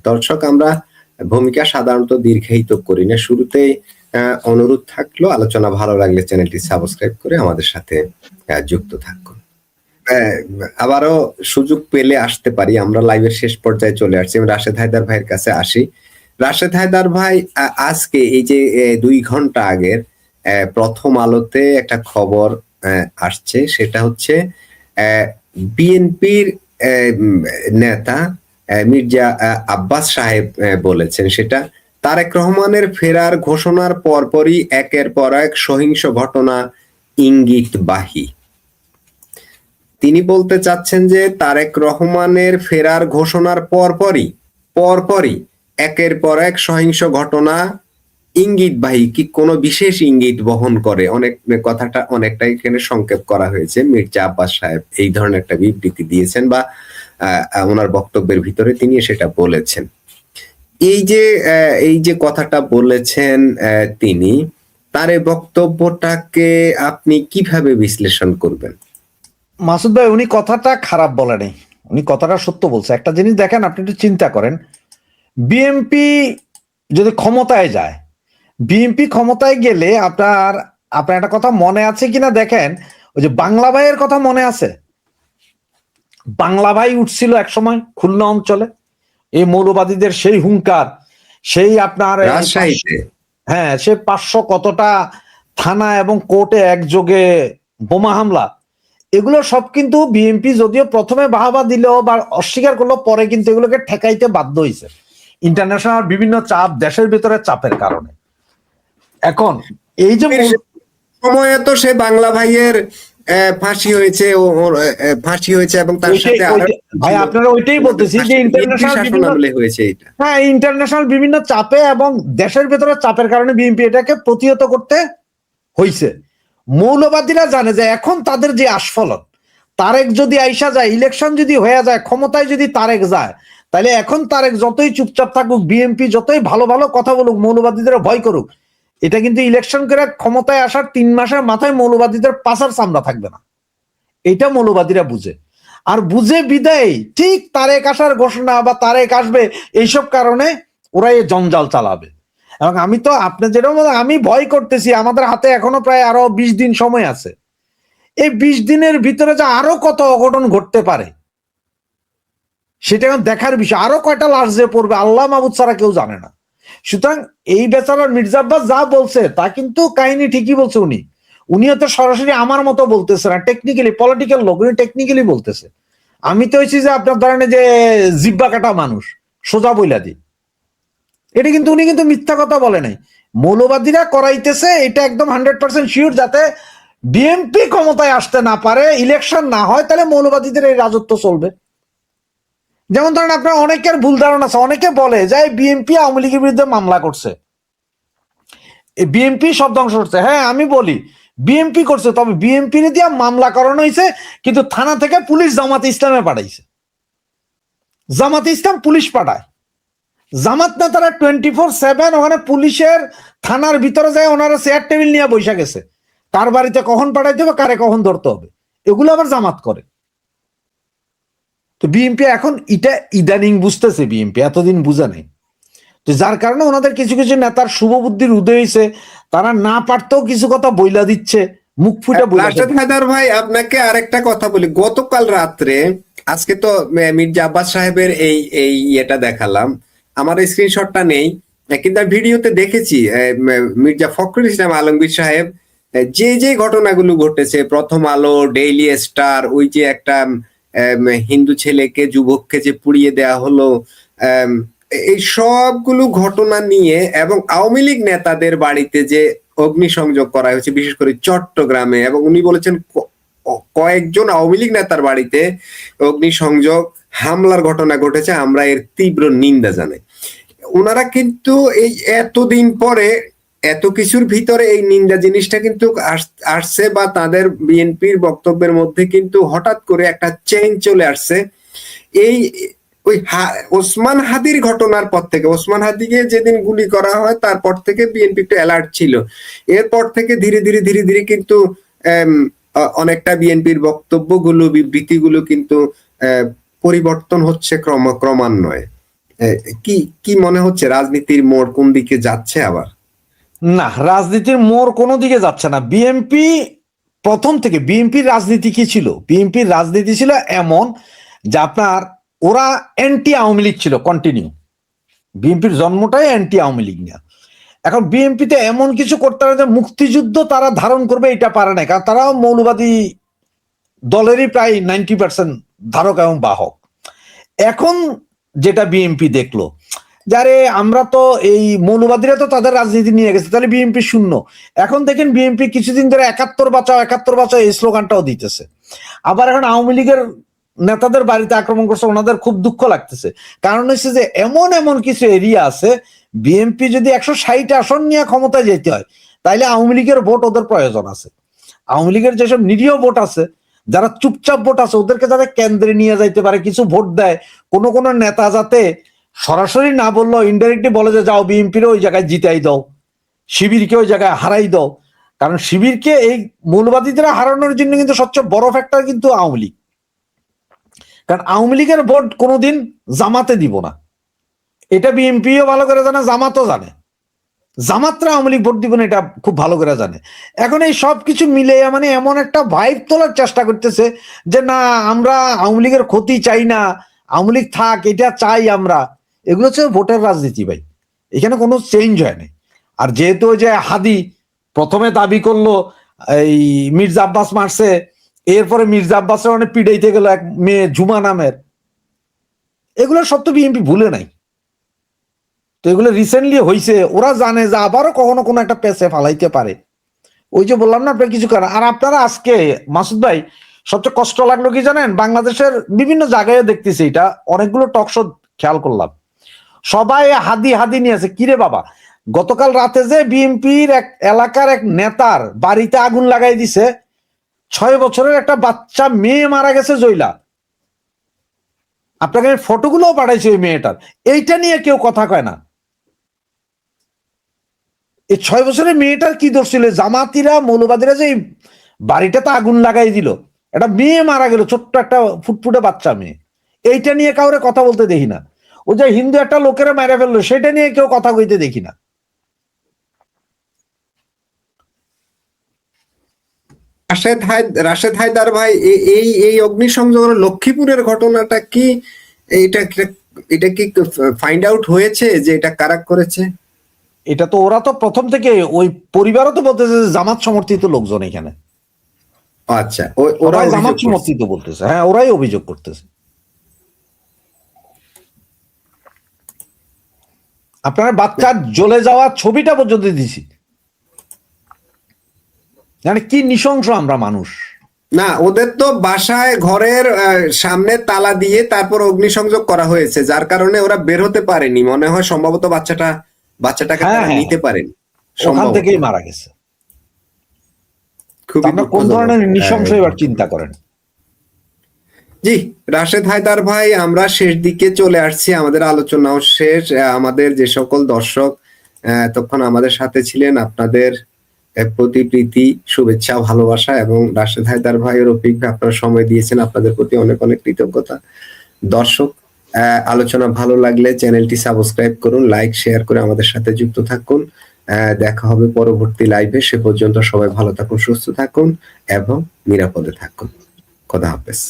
দর্শক, আমরা ভূমিকা সাধারণত দীর্ঘায়িত করি না, শুরুতেই অনুরোধ থাকলো আলোচনা ভালো লাগলে চ্যানেলটি সাবস্ক্রাইব করে আমাদের সাথে যুক্ত থাকুন। আবারও সুযোগ পেলে আসতে পারি, আমরা লাইভের শেষ পর্যায়ে চলে আসছি। আমি রাশেদ হায়দার ভাইয়ের কাছে আসি। রাশেদ হায়দার ভাই, আজকে এই যে 2 ঘন্টা আগের প্রথম আলোতে একটা খবর আসছে, সেটা হচ্ছে বিএনপির নেতা মির্জা আব্বাস সাহেব বলেছেন, সেটা তারেক রহমানের ফেরার ঘোষণার পরপরই একের পর এক সহিংস ঘটনা ইঙ্গিতবাহী। তিনি বলতে চাচ্ছেন যে তারেক রহমানের ফেরার ঘোষণার পরপরই একের পর এক সহিংস ঘটনা ইঙ্গিতবাহী, কি কোনো বিশেষ ইঙ্গিত বহন করে, অনেক কথাটা অনেকটাই এখানে সংক্ষেপ করা হয়েছে। মির্জা আব্বাস সাহেব এই ধরনের একটা বিবৃতি দিয়েছেন বা ওনার বক্তব্যের ভিতরে তিনি সেটা বলেছেন। এই যে কথাটা বলেছেন তিনি, তার এই বক্তব্যটাকে আপনি কিভাবে বিশ্লেষণ করবেন? মাসুদ ভাই, উনি কথাটা খারাপ বলে নাই, উনি কথাটা সত্য বলছে। একটা জিনিস দেখেন, আপনি একটু চিন্তা করেন, বিএনপি যদি ক্ষমতায় যায়, বিএনপি ক্ষমতায় গেলে আপনার একটা কথা মনে আছে কিনা দেখেন, ওই যে বাংলা ভাইয়ের কথা মনে আছে? বাংলা ভাই উঠছিল এক সময় খুলনা অঞ্চলে, এই মৌলবাদীদের সেই হুঙ্কার, সেই আপনার হ্যাঁ, সে 500 কতটা থানা এবং কোর্টে একযোগে বোমা হামলা, এগুলো সব কিন্তু বিএনপি যদিও প্রথমে বাহাবা দিলেও বা অস্বীকার করলো, পরে কিন্তু এগুলোকে ঠেকাইতে বাধ্য হয়েছে ইন্টারন্যাশনাল বিভিন্ন চাপ, দেশের ভিতরে চাপের কারণে। এখন এই যে সময়ে তো সে বাংলা ভাইয়ের ফাঁসি হয়েছে এবং তার সাথে ভাই আপনারা ওইটাই বলতেছি যে ইন্টারন্যাশনাল বিভিন্ন চাপে এবং দেশের ভেতরে চাপের কারণে বিএনপি এটাকে প্রতিহত করতে হয়েছে। মৌলবাদীরা জানে যে এখন তাদের যে আস্ফলন, তারেক যদি আইসা যায়, ইলেকশন যদি হয়ে যায়, ক্ষমতায় যদি তারেক যায়, তাহলে এখন তারেক যতই চুপচাপ থাকুক, বিএনপি যতই ভালো ভালো কথা বলুক, মৌলবাদীদের ভয় করুক, এটা কিন্তু ইলেকশন করে ক্ষমতায় আসার 3 মাসের মাথায় মৌলবাদীদের পাছার চামড়া থাকবে না। এটা মৌলবাদীরা বুঝে, আর বুঝে বিদায় ঠিক তারেক আসার ঘোষণা বা তারেক আসবে এইসব কারণে ওরা এই জঞ্জাল চালাবে। এবং আমি তো আপনি যেরকম, আমি ভয় করতেছি, আমাদের হাতে এখনো প্রায় আরো 20 দিন সময় আছে। এই 20 দিনের ভিতরে যে আরো কত অঘটন ঘটতে পারে সেটা দেখার বিষয়। আরো কয়টা লাশ যে পড়বে আল্লাহ মাহবুদ ছাড়া কেউ জানে না। সুতরাং এই বেচারার মির্জা আব্বাস যা বলছে তা কিন্তু কাহিনী ঠিকই বলছে। উনিও তো সরাসরি আমার মতো বলতেছে না, টেকনিক্যালি পলিটিক্যাল লোক, উনি টেকনিক্যালি বলতেছে। আমি তো হয়েছি যে আপনার ধরেন যে জিব্বা কাটা মানুষ, সোজা বইলা দিই, এটা কিন্তু উনি কিন্তু মিথ্যা কথা বলে নাই। মৌলবাদীরা করাইতেছে এটা একদম 100% শিওর, যাতে বিএনপি ক্ষমতায় আসতে না পারে, ইলেকশন না হয়, তাহলে মৌলবাদীদের এই রাজত্ব চলবে। যেমন ধরেন আপনার অনেকের ভুল ধারণা আছে, অনেকে বলে যে বিএনপি আওয়ামী লীগের বিরুদ্ধে মামলা করছে, বিএনপি সব ধ্বংস করছে। হ্যাঁ, আমি বলি বিএনপি করছে, তবে বিএনপি দিয়ে মামলা করানো হয়েছে, কিন্তু থানা থেকে পুলিশ জামাতে ইসলামে পাঠাইছে। জামাতে ইসলাম পুলিশ পাঠায়, জামাত না তারা 24/7 ওখানে পুলিশের থানার ভিতরে যায়, ওনারা চেয়ার টেবিল নিয়ে বসে গেছে, কার বাড়িতে কখন পাঠাইতে হবে, কারে কখন ধরতে হবে, এগুলো আবার জামাত করে। তো বিএনপি এখন এটা ইদানিং বুঝতেছে, বিএনপি এতদিন বুঝে নেই, তো যার কারণে ওনাদের কিছু কিছু নেতার শুভ বুদ্ধির উদয় হয়েছে, তারা না পারতেও কিছু কথা বইলা দিচ্ছে, মুখ ফুটে বইলা। রাশেদ হায়দার ভাই, আপনাকে আরেকটা কথা বলি, গতকাল রাত্রে, আজকে তো মির্জা আব্বাস সাহেবের এই এটা দেখালাম, আমার স্ক্রিনশটটা নেই, কিন্তু আমি ভিডিওতে দেখেছি মির্জা ফখরুল ইসলাম আলমগীর সাহেব যে ঘটনাগুলো ঘটেছে, প্রথম আলো, ডেইলি স্টার, ওই যে একটা হিন্দু ছেলেকে, যুবককে যে পুড়িয়ে দেয়া হলো, এই সবগুলো ঘটনা নিয়ে, এবং আওয়ামী লীগ নেতাদের বাড়িতে যে অগ্নিসংযোগ করা হয়েছে, বিশেষ করে চট্টগ্রামে, এবং উনি বলেছেন কয়েকজন আওয়ামী লীগ নেতার বাড়িতে অগ্নিসংযোগ হামলার ঘটনা ঘটেছে, আমরা এর তীব্র নিন্দা জানাই। ওনারা কিন্তু এই এতদিন পরে এত কিছুর ভিতরে এই নিন্দা জিনিসটা কিন্তু আসছে, বা তাদের বিএনপির বক্তব্যের মধ্যে কিন্তু হঠাৎ করে একটা চেঞ্জ চলে আসছে। এই ওই ওসমান হাদির ঘটনার পর থেকে, ওসমান হাদিকে যেদিন গুলি করা হয় তারপর থেকে বিএনপি একটু অ্যালার্ট ছিল। এরপর থেকে ধীরে ধীরে কিন্তু অনেকটা বিএনপির বক্তব্যগুলো, বিবৃতিগুলো কিন্তু পরিবর্তন হচ্ছে ক্রমান্বয়ে। কি কি মনে হচ্ছে রাজনীতির মোড় কোন দিকে যাচ্ছে আবার? না, রাজনীতির মোড় কোনো দিকে যাচ্ছে না। বিএনপি প্রথম থেকে, বিএনপির রাজনীতি কি ছিল? বিএনপির রাজনীতি ছিল এমন যে আপনার ওরা অ্যান্টি আওয়ামী লীগ ছিল কন্টিনিউ। বিএনপির জন্মটাই অ্যান্টি আওয়ামী লীগ নিয়ে। এখন বিএনপিতে এমন কিছু করতে হবে যে মুক্তিযুদ্ধ তারা ধারণ করবে এটা পারে না, কারণ তারাও মৌলবাদী দলেরই প্রায় 90% ধারক এবং বাহক। এখন যেটা বিএনপি দেখলো, যারে আমরা তো এই মৌলবাদীরা তো তাদের রাজনীতি নিয়ে গেছে, তাহলে বিএনপি শূন্য। এখন দেখেন বিএনপি কিছুদিন ধরে 71 বাঁচাও 71 বাঁচাও এই স্লোগানটাও দিতেছে। আবার এখন আওয়ামী লীগের নেতাদের বাড়িতে আক্রমণ করছে, ওনাদের খুব দুঃখ লাগতেছে। কারণ হচ্ছে যে এমন এমন কিছু এরিয়া আছে, বিএনপি যদি 160 আসন নিয়ে ক্ষমতায় যেতে হয়, তাইলে আওয়ামী লীগের ভোট ওদের প্রয়োজন আছে। আওয়ামী লীগের যেসব নিরীহ ভোট আছে, যারা চুপচাপ ভোট আছে, ওদেরকে যাতে কেন্দ্রে নিয়ে যাইতে পারে, কিছু ভোট দেয়। কোন কোন নেতা যাতে সরাসরি না বললেও ইনডাইরেক্টলি বলে যে যাও বিএনপির ওই জায়গায় জিতাই দাও, শিবিরকে ওই জায়গায় হারাই দাও। কারণ শিবিরকে এই মৌলবাদীদের হারানোর জন্য কিন্তু সবচেয়ে বড় ফ্যাক্টর কিন্তু আওয়ামী লীগ। কারণ আওয়ামী লীগের ভোট কোনোদিন জামাতে দিব না, এটা বিএনপিও ভালো করে জানে, জামাতও জানে। জামাতরা আওয়ামী লীগ ভোট দিব না, এটা খুব ভালো করে জানে। এখন এই সব কিছু মিলে মানে এমন একটা ভাইব তোলার চেষ্টা করতেছে যে না, আমরা আওয়ামী লীগের ক্ষতি চাই না, আওয়ামী লীগ থাক, এটা চাই আমরা। এগুলো হচ্ছে ভোটের রাজনীতি ভাই, এখানে কোনো চেঞ্জ হয় না। আর যেহেতু যে হাদি প্রথমে দাবি করলো এই মির্জা আব্বাস মারছে, এরপরে মির্জা আব্বাসের অনেক পিড়াইতে গেল এক মেয়ে ঝুমা নামের, এগুলো সব তো বিএনপি ভুলে নাই। তো এগুলো রিসেন্টলি হয়েছে, ওরা জানে যে আবারও কখনো কোনো একটা পেছে ফালাইতে পারে। ওই যে বললাম না, আপনার কিছু করেন। আর আপনারা আজকে মাসুদ ভাই সবচেয়ে কষ্ট লাগলো কি জানেন, বাংলাদেশের বিভিন্ন জায়গায় দেখতেছি, এটা অনেকগুলো টক শো খেয়াল করলাম, সবাই হাদি হাদি নিয়ে আছে। কিরে বাবা, গতকাল রাতে যে বিএনপির এক এলাকার এক নেতার বাড়িতে আগুন লাগাই দিছে, 6 বছরের একটা বাচ্চা মেয়ে মারা গেছে জয়লা। আপনাকে ফটোগুলো পাঠাইছে ওই মেয়েটার, এইটা নিয়ে কেউ কথা কয় না। এই 6 বছরের মেয়েটার কি দোষ ছিল? জামাতিরা মৌলবাদীরা যে বাড়িটাতে আগুন লাগাই দিল, একটা মেয়ে মারা গেল, ছোট্ট একটা ফুটফুটে বাচ্চা মেয়ে, এইটা নিয়ে কাউরে কথা বলতে দেখি না। ও যে হিন্দু একটা লোকেরা মেরে ফেললো, সেটা নিয়ে কেউ কথা কইতে দেখি না। রাশেদ হায়দার ভাই, এই এই অগ্নিসংযোগের লক্ষ্মীপুরের ঘটনাটা কি, এটা এটা কি ফাইন্ড আউট হয়েছে যে এটা কারা করেছে? এটা তো ওরা তো প্রথম থেকে ওই পরিবারও তো বলতেছে যে জামাত সমর্থিত লোকজন এখানে। আচ্ছা, ওরা জামাত সমর্থিত বলতেছে, হ্যাঁ ওরাই অভিযোগ করতেছে। আপনার বাচ্চার জ্বলে যাওয়া ছবিটা পর্যন্ত দিছি, মানে কি নৃশংস আমরা মানুষ। না, ওদের তো বাসায় ঘরের সামনে তালা দিয়ে তারপর অগ্নিসংযোগ করা হয়েছে, যার কারণে ওরা বের হতে পারেনি মনে হয়, সম্ভবত বাচ্চাটাকে তারা নিতে পারেনি, ওখান থেকেই মারা গেছে। খুবই কোন ধরনের নৃশংস এবার চিন্তা করেন। জি, রাশেদ হায়দার ভাই, আমরা শেষ দিকে চলে আসছি, আমাদের আলোচনাও শেষ। আমাদের যে সকল দর্শক তখন আমাদের সাথে ছিলেন, আপনাদের প্রতি প্রীতি, শুভেচ্ছা, ভালোবাসা, এবং রাশেদ হায়দার ভাই ও রফিক ভাই আপনারা সময় দিয়েছেন, আপনাদের প্রতি অনেক অনেক কৃতজ্ঞতা। দর্শক, আলোচনা ভালো লাগলে চ্যানেলটি সাবস্ক্রাইব করুন, লাইক শেয়ার করে আমাদের সাথে যুক্ত থাকুন। দেখা হবে পরবর্তী লাইভে, সে পর্যন্ত সবাই ভালো থাকুন, সুস্থ থাকুন এবং নিরাপদে থাকুন। খোদা হাফেজ।